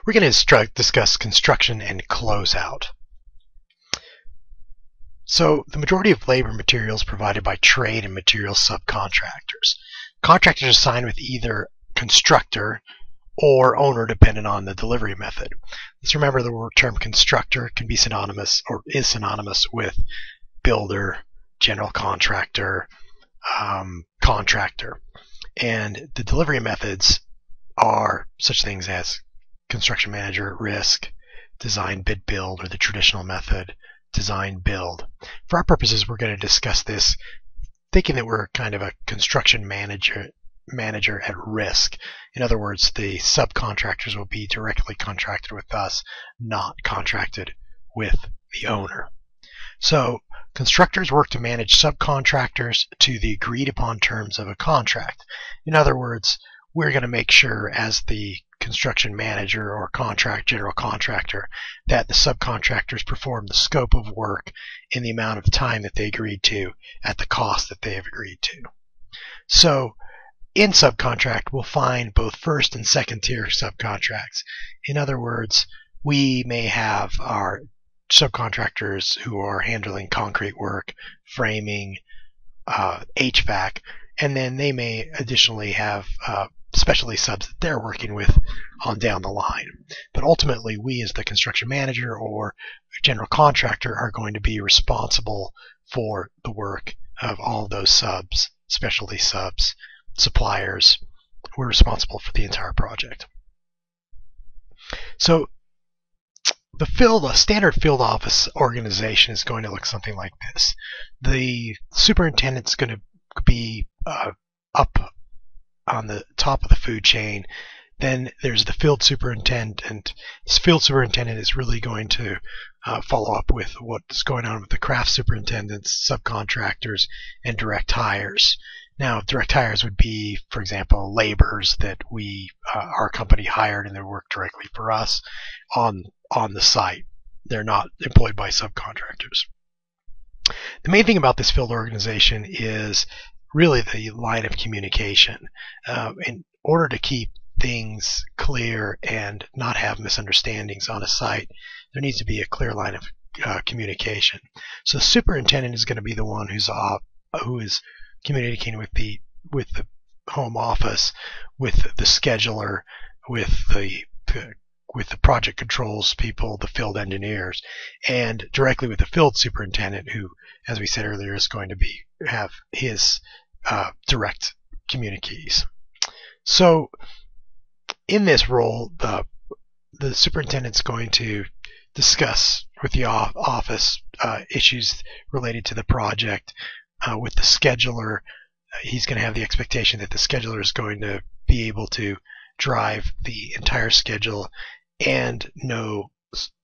We're going to discuss construction and closeout. So the majority of labor materials provided by trade and material subcontractors. Contractors are signed with either constructor or owner depending on the delivery method. Let's remember the term constructor can be synonymous or is synonymous with builder, general contractor, contractor. And the delivery methods are such things as construction manager, risk, design, bid, build, or the traditional method, design, build. For our purposes, we're going to discuss this thinking that we're kind of a construction manager at risk. In other words, the subcontractors will be directly contracted with us, not contracted with the owner. So constructors work to manage subcontractors to the agreed upon terms of a contract. In other words, we're going to make sure as the construction manager or general contractor that the subcontractors perform the scope of work in the amount of time that they agreed to at the cost that they have agreed to. So in subcontract, we'll find both first and second tier subcontracts. In other words, we may have our subcontractors who are handling concrete work, framing, HVAC, and then they may additionally have specialty subs that they're working with on down the line. But ultimately, we as the construction manager or general contractor are going to be responsible for the work of all those subs, specialty subs, suppliers. We're responsible for the entire project. So a standard field office organization is going to look something like this. The superintendent's going to be up on the top of the food chain. Then there's the field superintendent. This field superintendent is really going to follow up with what's going on with the craft superintendents, subcontractors, and direct hires. Now, direct hires would be, for example, laborers that our company hired and they work directly for us on the site. They're not employed by subcontractors. The main thing about this field organization is really the line of communication. In order to keep things clear and not have misunderstandings on a site, there needs to be a clear line of communication. So the superintendent is going to be the one who is communicating with the home office, with the scheduler, with the project controls people, the field engineers, and directly with the field superintendent, who, as we said earlier, is going to have his direct communiques. So in this role, the superintendent's going to discuss with the office issues related to the project. With the scheduler, he's going to have the expectation that the scheduler is going to be able to drive the entire schedule and know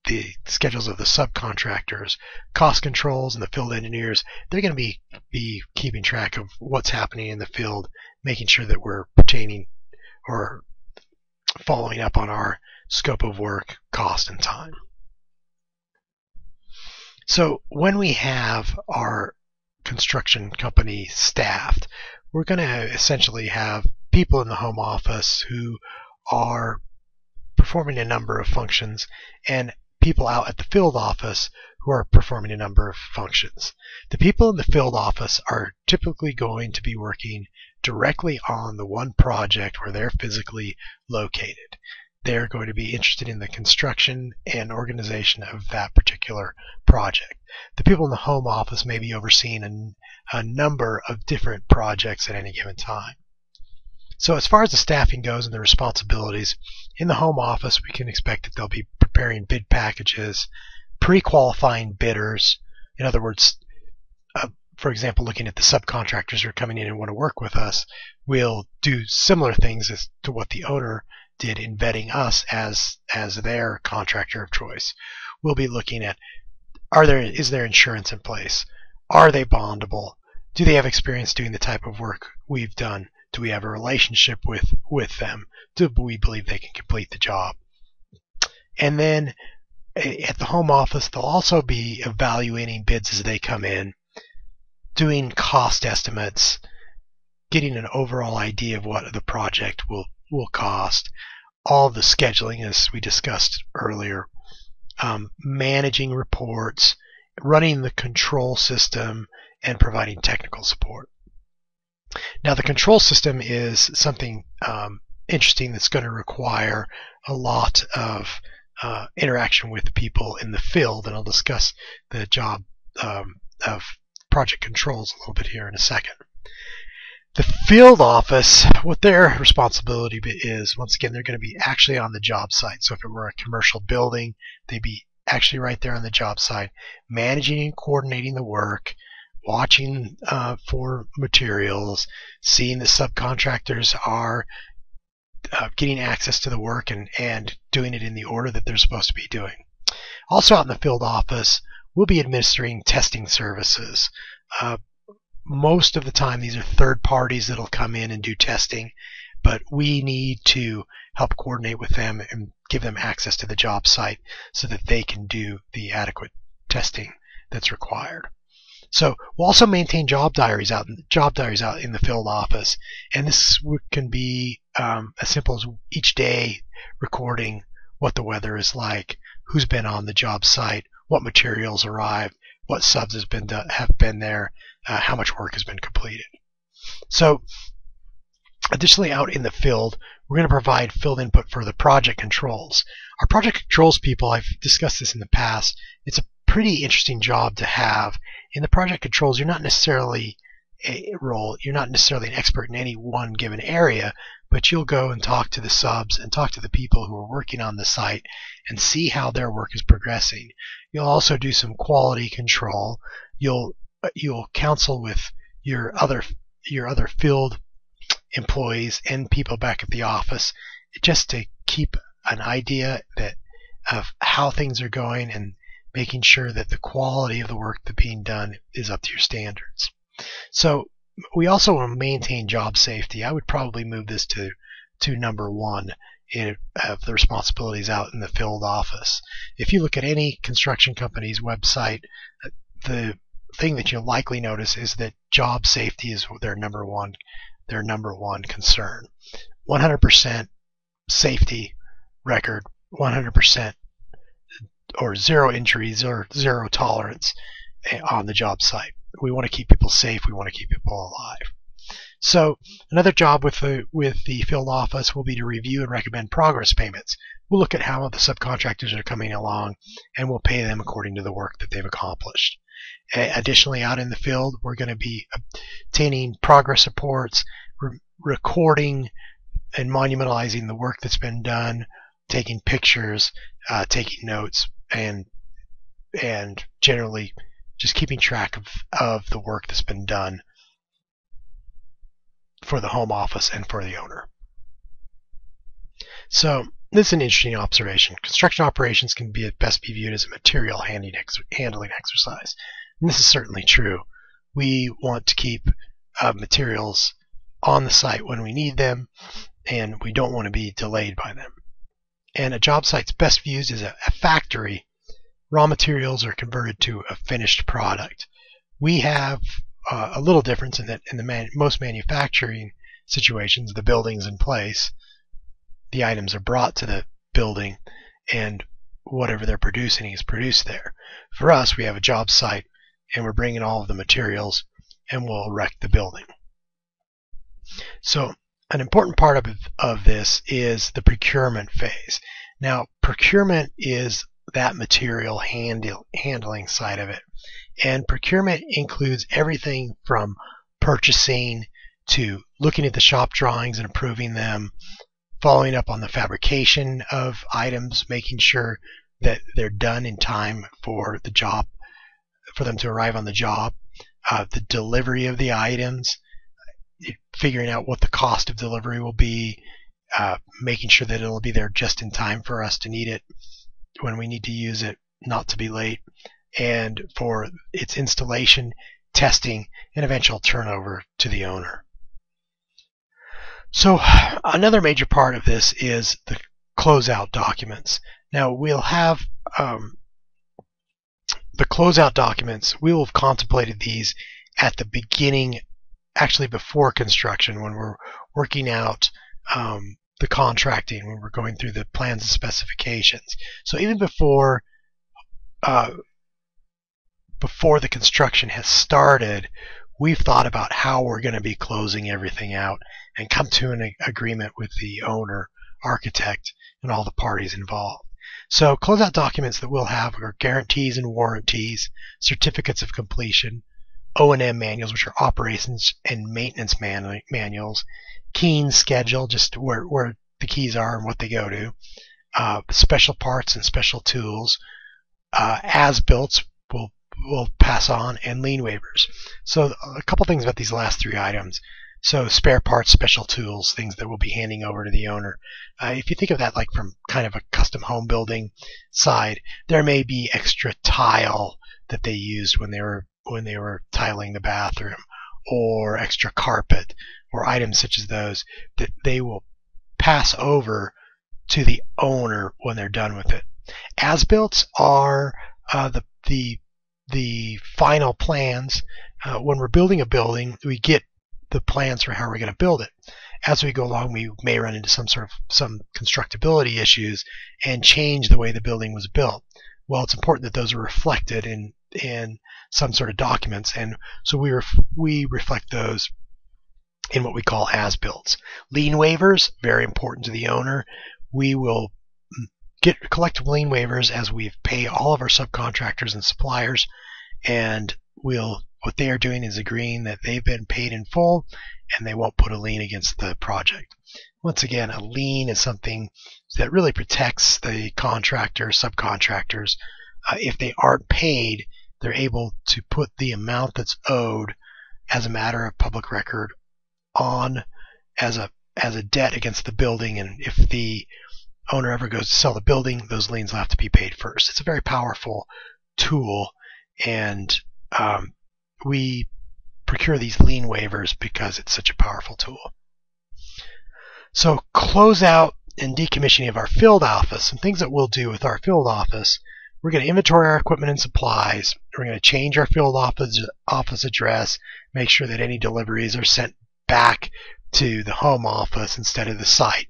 the schedules of the subcontractors, cost controls, and the field engineers. They're going to be keeping track of what's happening in the field, making sure that we're pertaining or following up on our scope of work, cost, and time. So when we have our construction company staffed, we're going to essentially have people in the home office who are performing a number of functions and people out at the field office who are performing a number of functions. The people in the field office are typically going to be working directly on the one project where they're physically located. They're going to be interested in the construction and organization of that particular project. The people in the home office may be overseeing a number of different projects at any given time. So as far as the staffing goes and the responsibilities, in the home office we can expect that they'll be preparing bid packages, pre-qualifying bidders. In other words, for example, looking at the subcontractors who are coming in and want to work with us, we'll do similar things as to what the owner did in vetting us as their contractor of choice. We'll be looking at is there insurance in place? Are they bondable? Do they have experience doing the type of work we've done? Do we have a relationship with them? Do we believe they can complete the job? And then at the home office, they'll also be evaluating bids as they come in, doing cost estimates, getting an overall idea of what the project will cost. all the scheduling, as we discussed earlier, managing reports, running the control system, and providing technical support. Now, the control system is something interesting that's going to require a lot of interaction with people in the field, and I'll discuss the job of project controls a little bit here in a second. The field office, what their responsibility is, once again, they're going to be actually on the job site. So if it were a commercial building, they'd be actually right there on the job site, managing and coordinating the work, watching for materials, seeing that subcontractors are getting access to the work and doing it in the order that they're supposed to be doing. Also out in the field office, we'll be administering testing services. Most of the time, these are third parties that'll come in and do testing, but we need to help coordinate with them and give them access to the job site so that they can do the adequate testing that's required. So we'll also maintain job diaries out in the field office, and this can be as simple as each day recording what the weather is like, who's been on the job site, what materials arrived, what subs have been there, how much work has been completed. So additionally, out in the field, we're going to provide field input for the project controls. Our project controls people, I've discussed this in the past, it's a pretty interesting job to have. In the project controls, you're not necessarily an expert in any one given area, but you'll go and talk to the subs and talk to the people who are working on the site and see how their work is progressing. You'll also do some quality control. You'll counsel with your other field employees and people back at the office just to keep an idea of how things are going and making sure that the quality of the work that's being done is up to your standards. So we also want to maintain job safety. I would probably move this to number one of the responsibilities out in the field office. If you look at any construction company's website, the thing that you'll likely notice is that job safety is their number one concern. 100% safety record, 100% or zero injuries or zero tolerance on the job site. We want to keep people safe. We want to keep people alive. So another job with the field office will be to review and recommend progress payments. We'll look at how the subcontractors are coming along, and we'll pay them according to the work that they've accomplished. Additionally, out in the field, we're going to be obtaining progress reports, recording and monumentalizing the work that's been done, taking pictures, taking notes, and generally just keeping track of the work that's been done for the home office and for the owner. So this is an interesting observation. Construction operations can best be viewed as a material handling exercise. And this is certainly true. We want to keep materials on the site when we need them, and we don't want to be delayed by them. And a job site's best viewed as a factory. Raw materials are converted to a finished product. We have a little difference in that in most manufacturing situations, the building's in place, the items are brought to the building, and whatever they're producing is produced there. For us, we have a job site, and we're bringing all of the materials, and we'll erect the building. So an important part of this is the procurement phase. Now, procurement is that material handling side of it. And procurement includes everything from purchasing to looking at the shop drawings and approving them, following up on the fabrication of items, making sure that they're done in time for the job, for them to arrive on the job, the delivery of the items, figuring out what the cost of delivery will be, making sure that it'll be there just in time for us to need it when we need to use it, not to be late, and for its installation, testing, and eventual turnover to the owner. So another major part of this is the closeout documents. Now we'll have the closeout documents. We will have contemplated these at the beginning, actually before construction, when we're working out the contracting, when we're going through the plans and specifications. So even before the construction has started, we've thought about how we're going to be closing everything out and come to an agreement with the owner, architect, and all the parties involved. So closeout documents that we'll have are guarantees and warranties, certificates of completion, O&M manuals, which are operations and maintenance manuals, keying schedule, just where the keys are and what they go to, special parts and special tools, as-built we'll pass on, and lien waivers. So a couple things about these last three items. So spare parts, special tools, things that we'll be handing over to the owner. If you think of that like from kind of a custom home building side, there may be extra tile that they used when they were tiling the bathroom, or extra carpet, or items such as those that they will pass over to the owner when they're done with it. As-built are the final plans. When we're building a building, we get the plans for how we're going to build it. As we go along, we may run into some constructability issues and change the way the building was built. Well, it's important that those are reflected in some sort of documents, and so we reflect those in what we call as-builts. Lien waivers, very important to the owner. We will collect lien waivers as we pay all of our subcontractors and suppliers, and what they are doing is agreeing that they've been paid in full and they won't put a lien against the project. Once again, a lien is something that really protects the contractors, subcontractors. If they aren't paid, they're able to put the amount that's owed as a matter of public record on as a debt against the building, and if the owner ever goes to sell the building, those liens will have to be paid first. It's a very powerful tool, and we procure these lien waivers because it's such a powerful tool. So closeout and decommissioning of our field office. Some things that we'll do with our field office: we're going to inventory our equipment and supplies. We're going to change our field office address, make sure that any deliveries are sent back to the home office instead of the site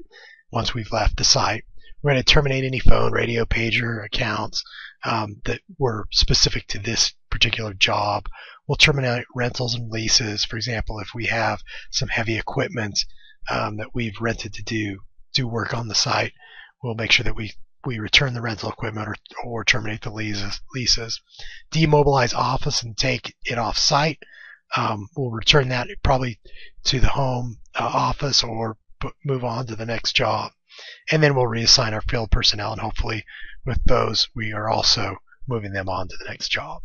once we've left the site. We're going to terminate any phone, radio, pager accounts that were specific to this particular job. We'll terminate rentals and leases. For example, if we have some heavy equipment that we've rented to do work on the site, we'll make sure that we return the rental equipment or terminate the leases. Demobilize office and take it off site. We'll return that probably to the home office or move on to the next job. And then we'll reassign our field personnel, and hopefully with those we are also moving them on to the next job.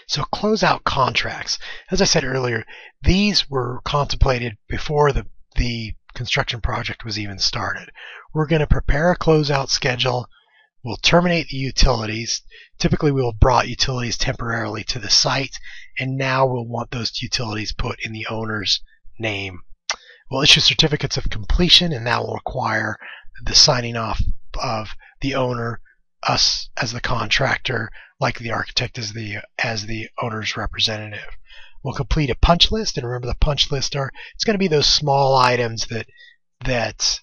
So closeout contracts. As I said earlier, these were contemplated before the construction project was even started. We're going to prepare a closeout schedule. We'll terminate the utilities. Typically we'll brought utilities temporarily to the site, and now we'll want those utilities put in the owner's name. We'll issue certificates of completion, and that will require the signing off of the owner, us as the contractor, like the architect as the owner's representative. We'll complete a punch list, and remember the punch list it's going to be those small items that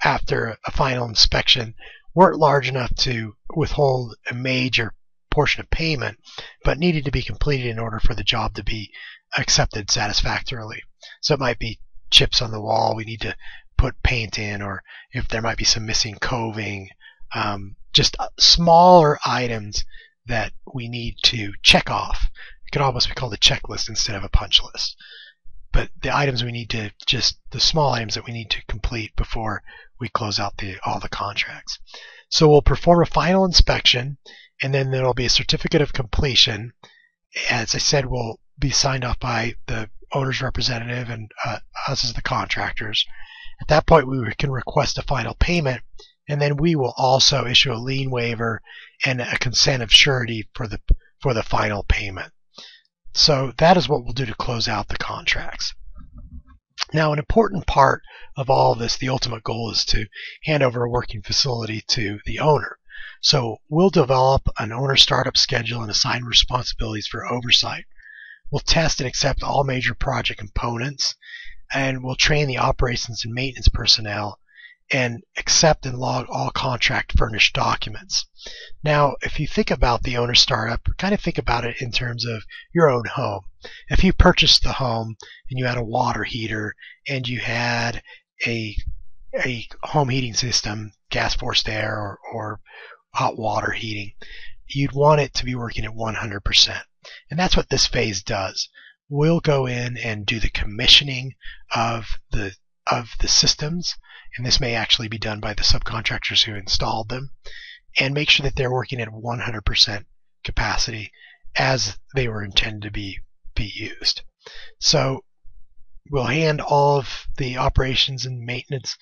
after a final inspection weren't large enough to withhold a major portion of payment, but needed to be completed in order for the job to be accepted satisfactorily. So it might be chips on the wall we need to put paint in, or if there might be some missing coving, just smaller items that we need to check off. It could almost be called a checklist instead of a punch list. But the items we need to, just the small items that we need to complete before we close out all the contracts. So we'll perform a final inspection, and then there will be a certificate of completion. As I said, will be signed off by the owner's representative and us as the contractors. At that point, we can request a final payment, and then we will also issue a lien waiver and a consent of surety for the final payment. So that is what we'll do to close out the contracts. Now, an important part of all of this, the ultimate goal, is to hand over a working facility to the owner. So we'll develop an owner startup schedule and assign responsibilities for oversight. We'll test and accept all major project components. and we'll train the operations and maintenance personnel and accept and log all contract furnished documents. Now, if you think about the owner startup, kind of think about it in terms of your own home. If you purchased the home and you had a water heater and you had a home heating system, gas forced air or hot water heating, you'd want it to be working at 100%. And that's what this phase does. We'll go in and do the commissioning of the systems, and this may actually be done by the subcontractors who installed them, and make sure that they're working at 100% capacity as they were intended to be used. So we'll hand all of the operations and maintenance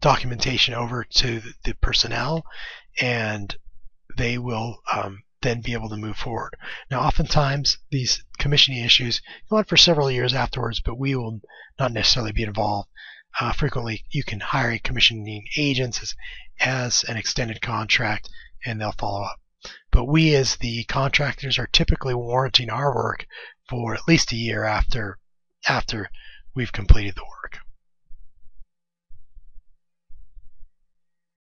documentation over to the personnel, and they will then be able to move forward. Now, oftentimes these commissioning issues go on for several years afterwards, but we will not necessarily be involved. Frequently, you can hire commissioning agents as an extended contract, and they'll follow up. But we, as the contractors, are typically warranting our work for at least a year after we've completed the work.